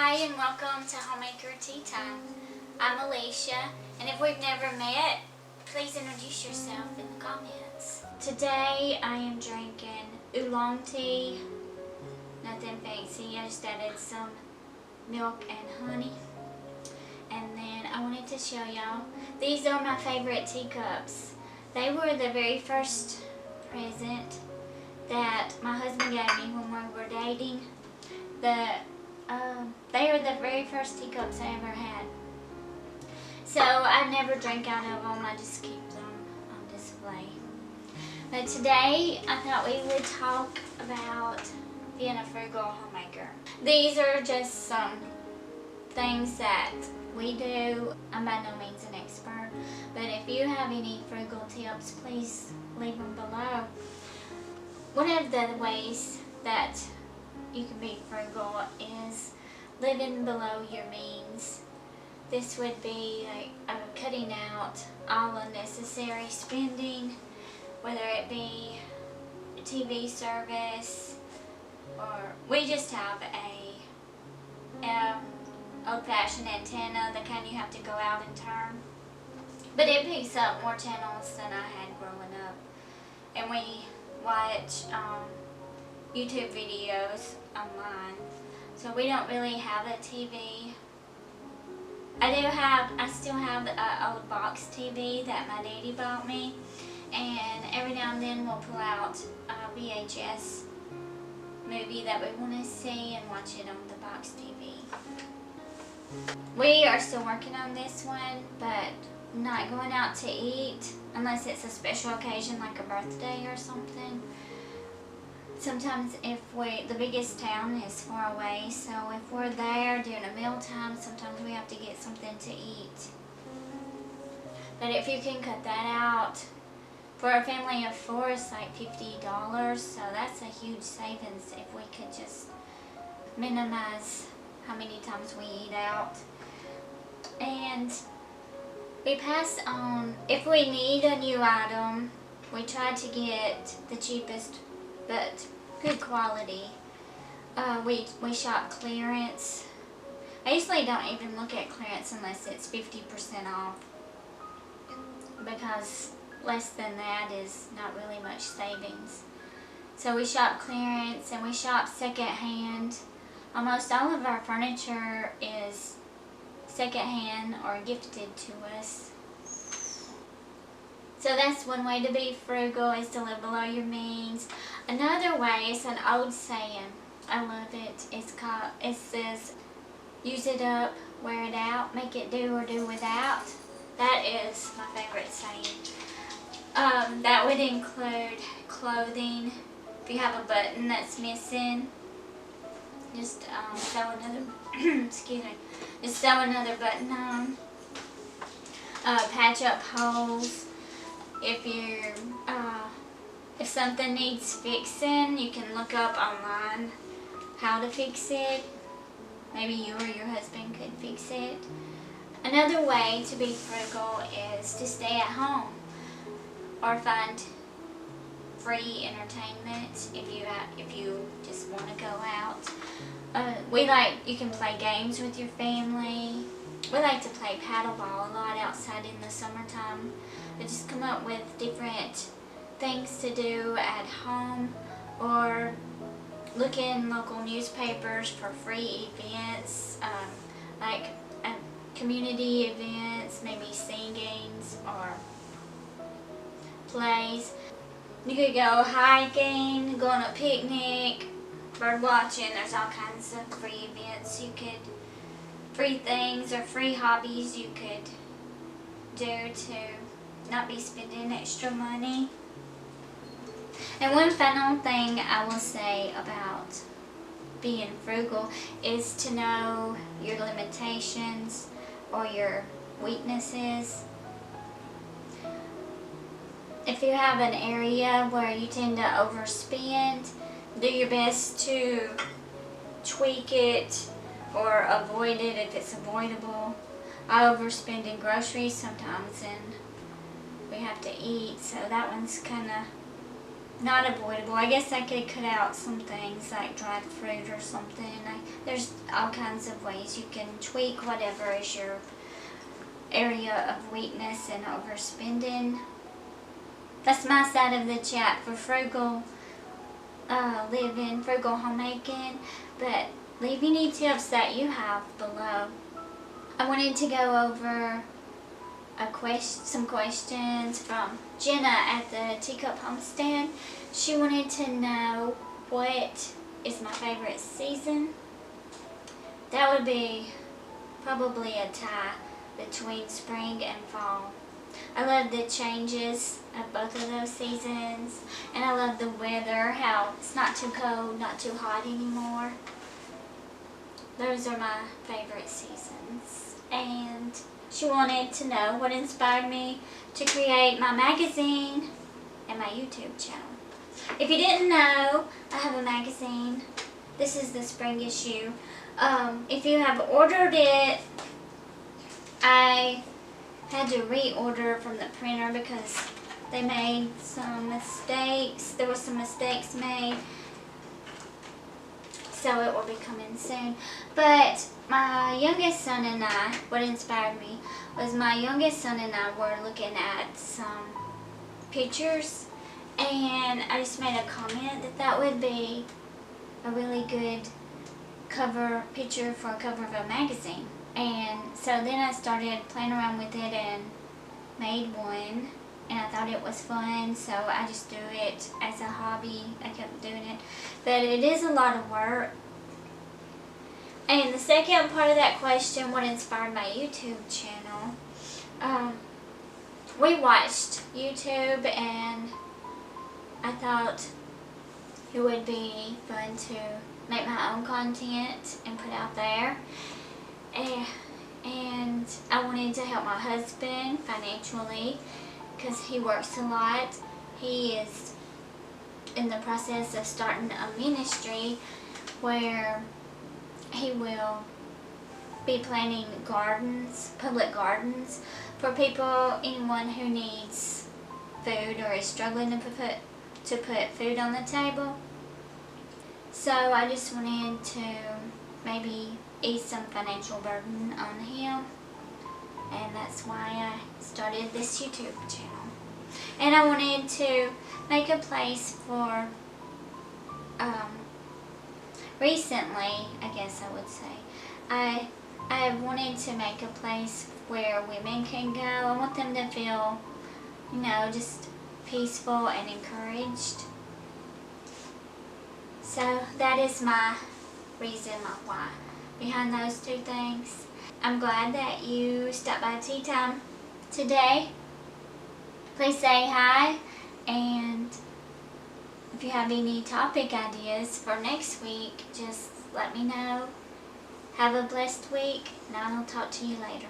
Hi and welcome to Homemaker Tea Time. I'm Alisha, and if we've never met, please introduce yourself in the comments. Today I am drinking oolong tea, nothing fancy. I just added some milk and honey. And then I wanted to show y'all, these are my favorite teacups. They were the very first present that my husband gave me when we were dating. They are the very first teacups I ever had. So I never drank out of them, I just keep them on display. But today I thought we would talk about being a frugal homemaker. These are just some things that we do. I'm by no means an expert, but if you have any frugal tips, please leave them below. One of the ways that you can be frugal is living below your means. This would be like cutting out all unnecessary spending, whether it be TV service, or we just have a old-fashioned antenna, the kind you have to go out and turn. But it picks up more channels than I had growing up. And we watch YouTube videos online. So we don't really have a TV. I still have an old box TV that my daddy bought me. And every now and then we'll pull out a VHS movie that we want to see and watch it on the box TV. We are still working on this one, but not going out to eat unless it's a special occasion like a birthday or something. Sometimes the biggest town is far away, so if we're there during a mealtime, sometimes we have to get something to eat. But if you can cut that out, for a family of 4, it's like $50, so that's a huge savings if we could just minimize how many times we eat out. And we pass on, if we need a new item, we try to get the cheapest but good quality. We shop clearance. I usually don't even look at clearance unless it's 50% off, because less than that is not really much savings. So we shop clearance and we shop secondhand. Almost all of our furniture is secondhand or gifted to us. So that's one way to be frugal, is to live below your means. Another way is an old saying. I love it. It says, use it up, wear it out, make it do or do without. That is my favorite saying. That would include clothing. If you have a button that's missing, just sew another excuse me. Just sew another button on. Patch up holes. If something needs fixing, you can look up online how to fix it. Maybe you or your husband could fix it. Another way to be frugal is to stay at home or find free entertainment if you just want to go out. You can play games with your family. We like to play paddleball a lot outside in the summertime. We just come up with different things to do at home, or look in local newspapers for free events, like community events, maybe singings or plays. You could go hiking, go on a picnic, bird watching. There's all kinds of free events free things or free hobbies you could do to not be spending extra money. And one final thing I will say about being frugal is to know your limitations or your weaknesses. If you have an area where you tend to overspend, do your best to tweak it or avoid it if it's avoidable. I overspend in groceries sometimes and we have to eat, so that one's kind of not avoidable. I guess I could cut out some things like dried fruit or something. There's all kinds of ways you can tweak whatever is your area of weakness and overspending. That's my side of the chat for frugal living, frugal homemaking, but leave any tips that you have below. I wanted to go over some questions from Jenna at the Teacup Homestead. She wanted to know what is my favorite season. That would be probably a tie between spring and fall. I love the changes of both of those seasons, and I love the weather, how it's not too cold, not too hot anymore. Those are my favorite seasons. And she wanted to know what inspired me to create my magazine and my YouTube channel. If you didn't know, I have a magazine. This is the spring issue. If you have ordered it, I had to reorder from the printer because they made some mistakes. There were some mistakes made, so it will be coming soon. But my youngest son and I, what inspired me was my youngest son and I were looking at some pictures, and I just made a comment that that would be a really good cover picture for a cover of a magazine. And so then I started playing around with it and made one, and I thought it was fun, so I just do it as a hobby. I kept doing it, but it is a lot of work. And the second part of that question, what inspired my YouTube channel, we watched YouTube, and I thought it would be fun to make my own content and put out there. And I wanted to help my husband financially because he works a lot. He is in the process of starting a ministry where he will be planting gardens, public gardens, for people, anyone who needs food or is struggling to put food on the table. So I just wanted to maybe ease some financial burden on him, and that's why I started this YouTube channel. And I wanted to make a place for, recently, I guess I would say, I wanted to make a place where women can go. I want them to feel, just peaceful and encouraged. So that is my reason, my why behind those two things. I'm glad that you stopped by Teatime today. Please say hi, and if you have any topic ideas for next week, just let me know. Have a blessed week, and I'll talk to you later.